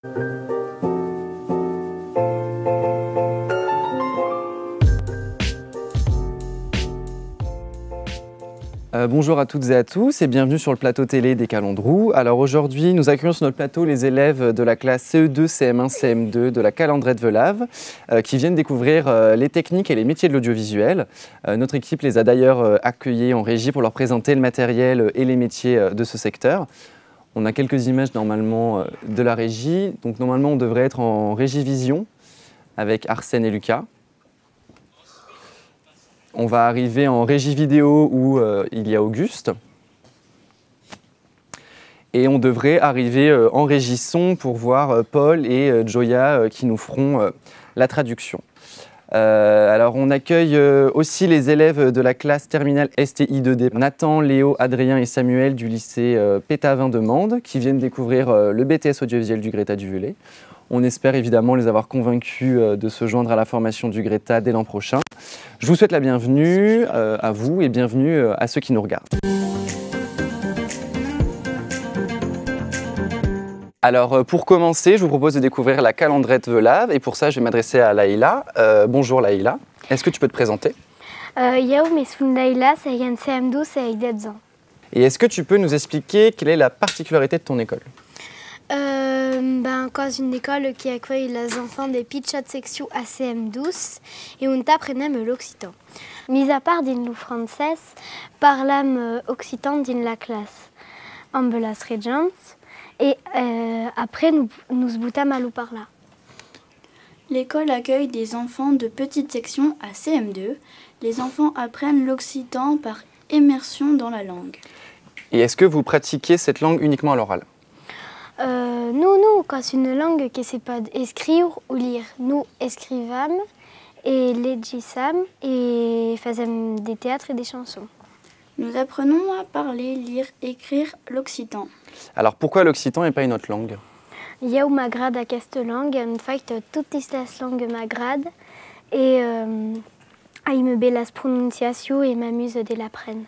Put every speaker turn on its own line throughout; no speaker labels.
Bonjour à toutes et à tous et bienvenue sur le plateau télé des Calandrous. Alors aujourd'hui, nous accueillons sur notre plateau les élèves de la classe CE2, CM1, CM2 de la Calandrette Velave qui viennent découvrir les techniques et les métiers de l'audiovisuel. Notre équipe les a d'ailleurs accueillis en régie pour leur présenter le matériel et les métiers de ce secteur. On a quelques images normalement de la régie. Donc normalement, on devrait être en régie vision avec Arsène et Lucas. On va arriver en régie vidéo où il y a Auguste. Et on devrait arriver en régie son pour voir Paul et Joya qui nous feront la traduction. Alors on accueille aussi les élèves de la classe terminale STI 2D, Nathan, Léo, Adrien et Samuel du lycée Pétavin de Mende qui viennent découvrir le BTS audiovisuel du Greta du Velay. On espère évidemment les avoir convaincus de se joindre à la formation du Greta dès l'an prochain. Je vous souhaite la bienvenue à vous et bienvenue à ceux qui nous regardent. Alors pour commencer, je vous propose de découvrir la Calandrette Velave et pour ça je vais m'adresser à Laïla. Bonjour Laïla, est-ce que tu peux te présenter?
Yo, messoun Laïla, c'est un CM12 et avec 10 ans.
Et est-ce que tu peux nous expliquer quelle est la particularité de ton école?
Quand une école qui accueille les enfants des pitchot section à CM12 et on apprenne l'occitan. Mis à part din lou français, parlam occitan din la classe Ambelas Regents et après nous boutam à lou par là.
L'école accueille des enfants de petite section à CM2. Les enfants apprennent l'occitan par immersion dans la langue.
Et est-ce que vous pratiquez cette langue uniquement à l'oral?
Nous, quand c'est une langue qui ne sait pas écrire ou lire, nous écrivâmes et légisam et faisions des théâtres et des chansons.
Nous apprenons à parler, lire, écrire l'occitan.
Alors pourquoi l'occitan et pas une autre langue?
Il y a où m'agrade à cette langue, en fait, toutes les langues m'agradent et il me plaît la prononciation et m'amuse de l'apprendre.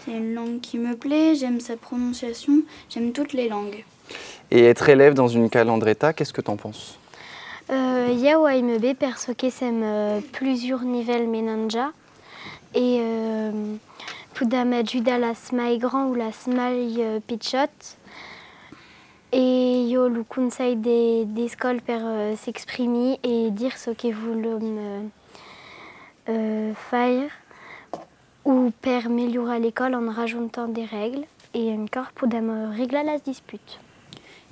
C'est une langue qui me plaît, j'aime sa prononciation, j'aime toutes les langues.
Et être élève dans une Calandretta, qu'est-ce que tu en penses?
Il y a où il me plaît parce que c'est plusieurs niveaux menanja et poudam ajuda la smile grand ou la smile pitchot et yo le conseil des écoles pour s'exprimer et dire ce qu'ils veulent faire ou pour améliorer l'école en rajoutant des règles et encore poudam régler la dispute.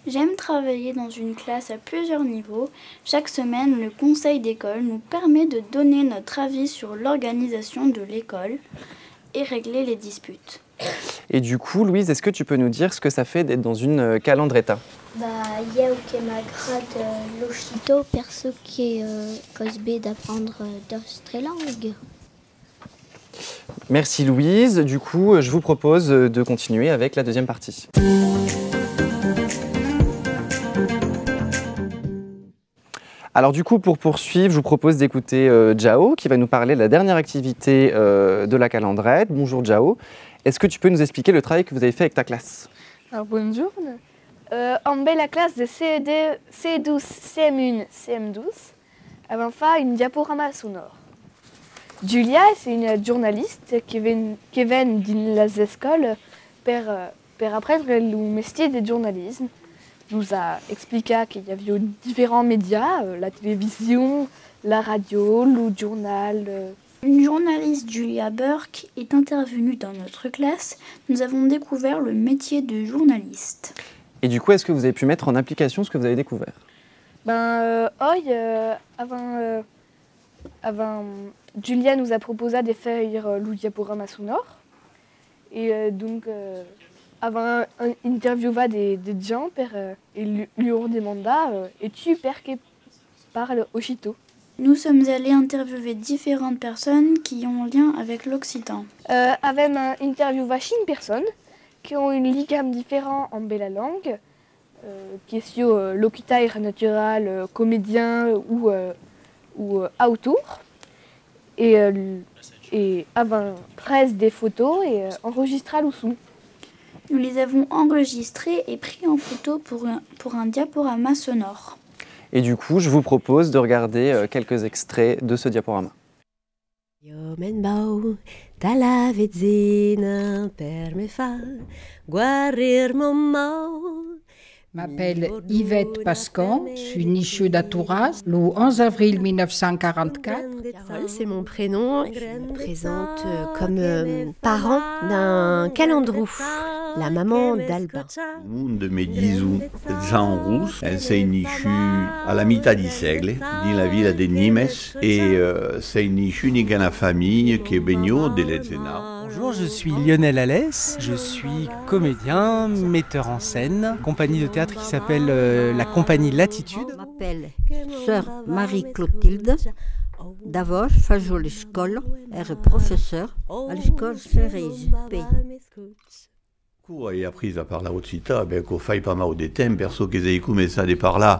J'aime travailler dans une classe à plusieurs niveaux. Chaque semaine, le conseil d'école nous permet de donner notre avis sur l'organisation de l'école et régler les disputes.
Et du coup, Louise, est-ce que tu peux nous dire ce que ça fait d'être dans une Calandretta?
Il y a qui m'agrade l'occitan parce que cause d'apprendre d'autres langues.
Merci Louise. Du coup, je vous propose de continuer avec la deuxième partie. Alors du coup, pour poursuivre, je vous propose d'écouter Jao qui va nous parler de la dernière activité de la Calandrette. Bonjour Jao. Est-ce que tu peux nous expliquer le travail que vous avez fait avec ta classe?
Alors bonjour. En la classe de CE2, C12, CM1, CM12, avant fait une diaporama sonore. Julia, c'est une journaliste qui vient d'une école pour apprendre le métier de journalisme. Nous a expliqué qu'il y avait différents médias, la télévision, la radio, le journal.
Une journaliste, Julia Burke, est intervenue dans notre classe. Nous avons découvert le métier de journaliste.
Et du coup, est-ce que vous avez pu mettre en application ce que vous avez découvert?
Avant, Julia nous a proposé de faire le diaporama sonore. Et donc, avant interviewa des gens et lui demanda es-tu père qui parle occitan?
Nous sommes allés interviewer différentes personnes qui ont un lien avec l'occitan.
Avem interviewé 5 personnes qui ont une ligame différente en la langue, qui est sur l'occitan naturel, comédien ou auteur. Et avant presse des photos et enregistra le son.
Nous les avons enregistrés et pris en photo pour un diaporama sonore.
Et du coup, je vous propose de regarder quelques extraits de ce diaporama.
Je m'appelle Yvette Pascan, je suis nicheux d'Atouras, le 11 avril 1944.
C'est mon prénom. Je me présente comme parent d'un calandrou, la maman d'Alba.
Un de mes disous, Jean Rousse, c'est nichu à la mitad du siècle, dans la ville de Nimes, et c'est nichu dans la famille qui est baigno de l'Etzena.
Bonjour, je suis Lionel Alès, je suis comédien, metteur en scène, compagnie de théâtre qui s'appelle la Compagnie Latitude.
Je m'appelle Sœur Marie-Clotilde Davos, faisais l'école, et professeur à l'école Cerise.
J'ai appris à parler occitano, qu'on fait pas mal de temps, perso que j'ai commencé à parler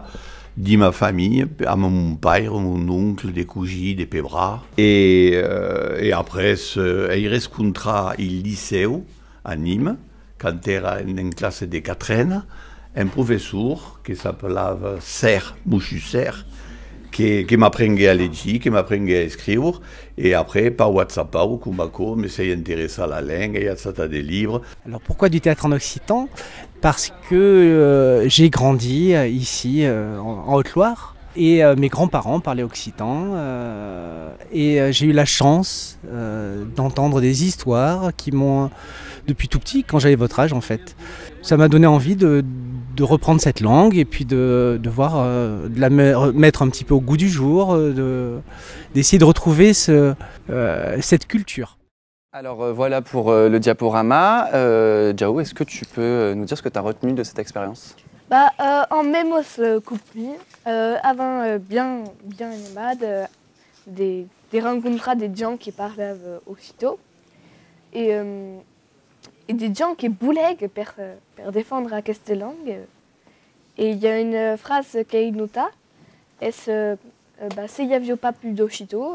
de ma famille, à mon père, mon oncle, des cousins, des pebras. Et après, j'ai rencontré au lycée à Nîmes, quand j'étais en classe de 4e, un professeur qui s'appelait Serre Mouchusser, qui m'apprenait à lire, qui m'apprenait à écrire. Et après, par WhatsApp ou Kumako, je me suis intéressé à la langue, il y a des livres.
Alors pourquoi du théâtre en occitan? Parce que j'ai grandi ici, en Haute-Loire, et mes grands-parents parlaient occitan. Et j'ai eu la chance d'entendre des histoires qui m'ont, depuis tout petit, quand j'avais votre âge en fait, ça m'a donné envie de reprendre cette langue et puis de voir, de la mettre un petit peu au goût du jour, d'essayer de retrouver cette culture.
Alors voilà pour le diaporama. Jao, est-ce que tu peux nous dire ce que tu as retenu de cette expérience?
En memos coupi, avant bien animade, des rencontres des gens qui parlent occitano et des gens qui boulegent pour défendre cette langue. Et il y a une phrase qui est notée, c'est s'il n'y avait pas plus d'occitano,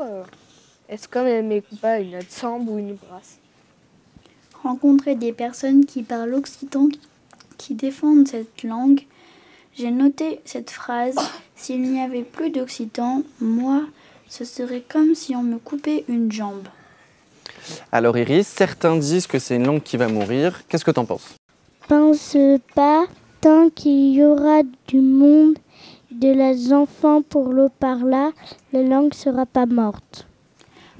est-ce comme mes copains une sambre ou une brasse?
Rencontrer des personnes qui parlent occitan, qui défendent cette langue. J'ai noté cette phrase, s'il n'y avait plus d'occitan, moi, ce serait comme si on me coupait une jambe.
Alors Iris, certains disent que c'est une langue qui va mourir. Qu'est-ce que tu en penses?
Pense pas, tant qu'il y aura du monde, de les enfants pour le parler, la langue sera pas morte.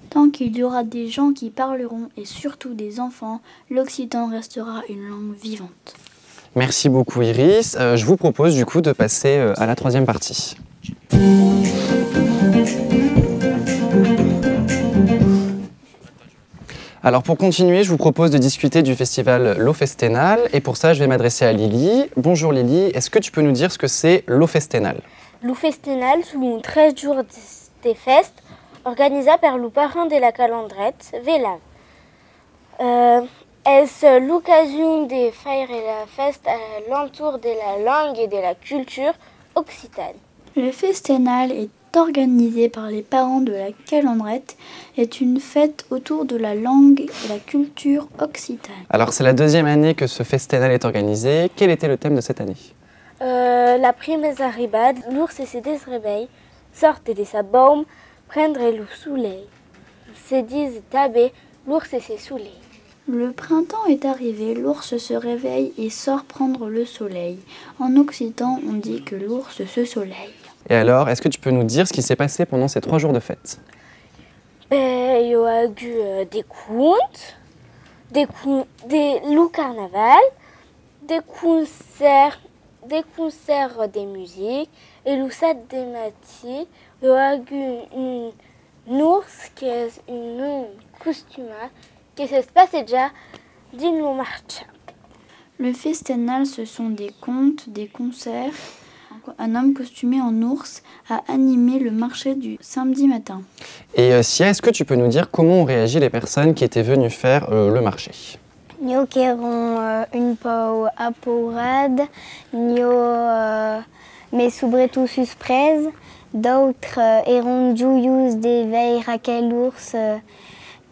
Tant qu'il y aura des gens qui parleront, et surtout des enfants, l'occitan restera une langue vivante.
Merci beaucoup Iris. Je vous propose du coup de passer à la troisième partie. Alors pour continuer, je vous propose de discuter du festival Lo Festenal et pour ça je vais m'adresser à Lily. Bonjour Lily, est-ce que tu peux nous dire ce que c'est Lo Festenal?
Lo Festenal sont 13 jours de fête organisés par le parrain de la calandrette, Vélav. C'est l'occasion de faire la fête à l'entour de la langue et de la culture occitane.
Le Festenal est organisé par les parents de la calandrette, est une fête autour de la langue et la culture occitane.
Alors c'est la deuxième année que ce Festenal est organisé. Quel était le thème de cette année?
La première arrivée, l'ours et ses réveils sortent de sa baume prendre le soleil. Se disent tabé, l'ours et ses soleils.
Le printemps est arrivé, l'ours se réveille et sort prendre le soleil. En occitan, on dit que l'ours se soleille.
Et alors, est-ce que tu peux nous dire ce qui s'est passé pendant ces 3 jours de fête?
Il y a eu des contes, des loups carnaval, des concerts de musique, et le 7 de matin, il y a eu un ours qui est un costume qui se passe déjà dans le marché.
Le Festenal, ce sont des contes, des concerts. Un homme costumé en ours a animé le marché du samedi matin.
Et Sia, est-ce que tu peux nous dire comment ont réagi les personnes qui étaient venues faire le marché?
Nous qui avons une peau apurade, nous mais surtout surprise. D'autres eront joyeux de voir quel ours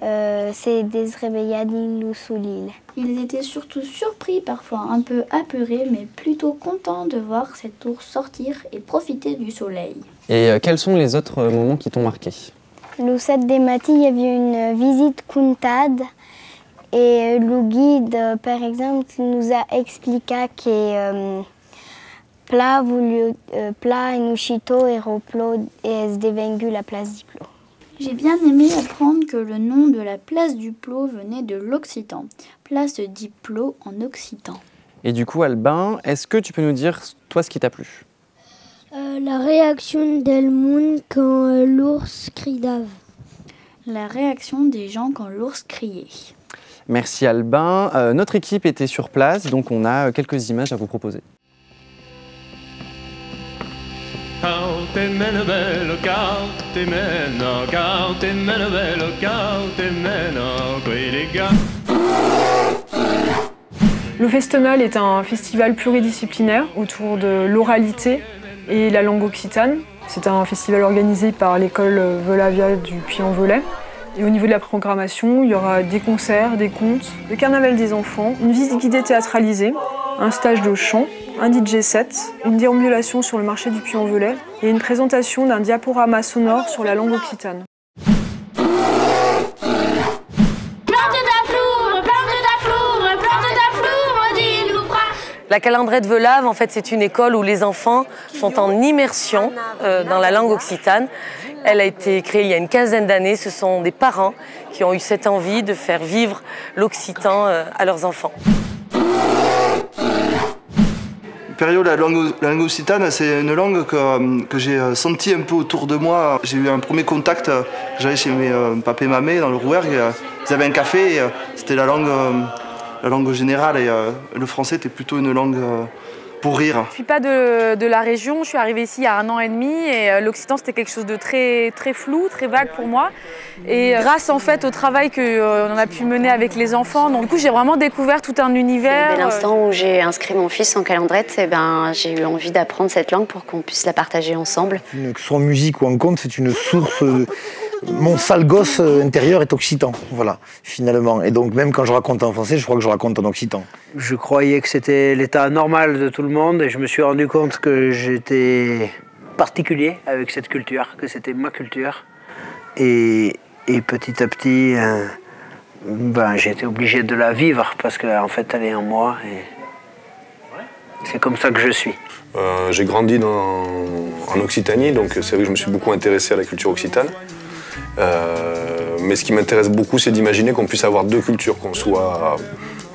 c'est des réveilladines l'Oussoulil.
Ils étaient surtout surpris, parfois un peu apeurés, mais plutôt contents de voir cet ours sortir et profiter du soleil.
Et quels sont les autres moments qui t'ont marqué?
Le 7 des matins, il y avait une visite Kuntad. Et le guide, par exemple, nous a expliqué que plat et nuchito et roplo est devenu la place du Plot.
J'ai bien aimé apprendre que le nom de la place du Plot venait de l'occitan. Place dit Plot en occitan.
Et du coup, Albin, est-ce que tu peux nous dire, toi, ce qui t'a plu?
La réaction del monde quand l'ours crie d'ave.
La réaction des gens quand l'ours criait.
Merci Albin. Notre équipe était sur place, donc on a quelques images à vous proposer.
Le Festonal est un festival pluridisciplinaire autour de l'oralité et la langue occitane. C'est un festival organisé par l'école Volavia du Puy-en-Velay. Et au niveau de la programmation, il y aura des concerts, des contes, le carnaval des enfants, une visite guidée théâtralisée, un stage de chant, un DJ set, une déambulation sur le marché du Puy-en-Velay et une présentation d'un diaporama sonore sur la langue occitane.
La calendrée de Velave, en fait, c'est une école où les enfants sont en immersion dans la langue occitane. Elle a été créée il y a une quinzaine d'années. Ce sont des parents qui ont eu cette envie de faire vivre l'occitan à leurs enfants.
Période, la langue occitane, c'est une langue que j'ai sentie un peu autour de moi. J'ai eu un premier contact, j'allais chez mes papé et mamé dans le Rouergue, ils avaient un café, c'était la langue générale et le français était plutôt une langue pour rire.
Je ne suis pas de la région, je suis arrivée ici il y a 1 an et demi et l'occitan c'était quelque chose de très flou, très vague pour moi. Et grâce en fait au travail qu'on a pu mener avec les enfants, donc, du coup j'ai vraiment découvert tout un univers.
Dès l'instant où j'ai inscrit mon fils en calendrette, j'ai eu envie d'apprendre cette langue pour qu'on puisse la partager ensemble.
Que ce soit en musique ou en conte, c'est une source... Mon sale gosse intérieur est occitan, voilà, finalement. Et donc même quand je raconte en français, je crois que je raconte en occitan.
Je croyais que c'était l'état normal de tout le monde et je me suis rendu compte que j'étais particulier avec cette culture, que c'était ma culture. Et petit à petit, j'ai été obligé de la vivre parce qu'en fait elle est en moi et c'est comme ça que je suis.
J'ai grandi en Occitanie, donc c'est vrai que je me suis beaucoup intéressé à la culture occitane. Mais ce qui m'intéresse beaucoup, c'est d'imaginer qu'on puisse avoir deux cultures, qu'on soit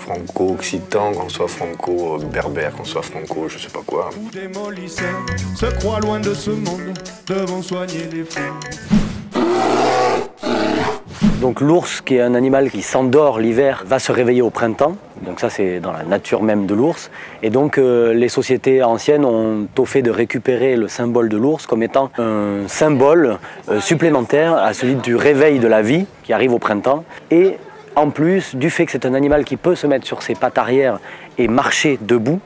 franco-occitan, qu'on soit franco-berbère, qu'on soit franco, je sais pas quoi.
Des mollicères se croient loin de ce monde, devant soigner les fous.
Donc l'ours, qui est un animal qui s'endort l'hiver, va se réveiller au printemps. Donc ça, c'est dans la nature même de l'ours. Et donc les sociétés anciennes ont au fait de récupérer le symbole de l'ours comme étant un symbole supplémentaire à celui du réveil de la vie qui arrive au printemps. Et en plus du fait que c'est un animal qui peut se mettre sur ses pattes arrière et marcher debout,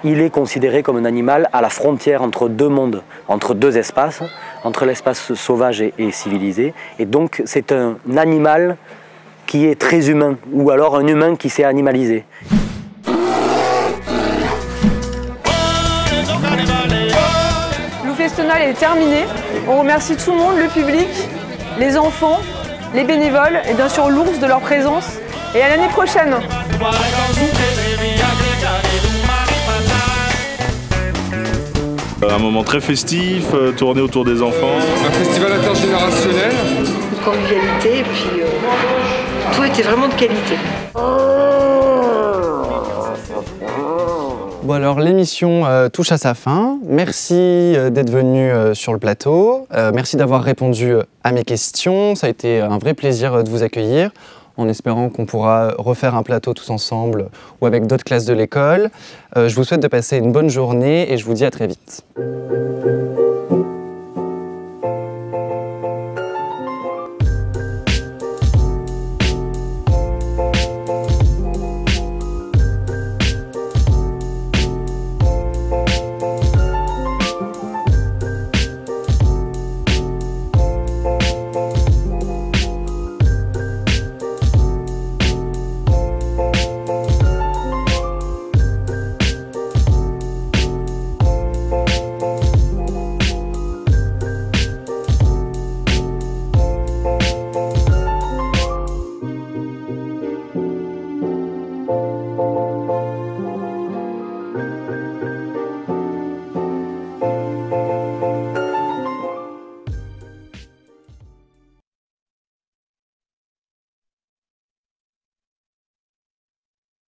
il est considéré comme un animal à la frontière entre deux mondes, entre deux espaces, entre l'espace sauvage et civilisé. Et donc c'est un animal qui est très humain, ou alors un humain qui s'est animalisé.
Le Festonal est terminé. On remercie tout le monde, le public, les enfants, les bénévoles et bien sûr l'ours de leur présence. Et à l'année prochaine.
Un moment très festif, tourné autour des enfants.
Un festival intergénérationnel.
Une convivialité et puis tout était vraiment de qualité.
Bon alors l'émission touche à sa fin. Merci d'être venu sur le plateau. Merci d'avoir répondu à mes questions. Ça a été un vrai plaisir de vous accueillir, en espérant qu'on pourra refaire un plateau tous ensemble ou avec d'autres classes de l'école. Je vous souhaite de passer une bonne journée et je vous dis à très vite.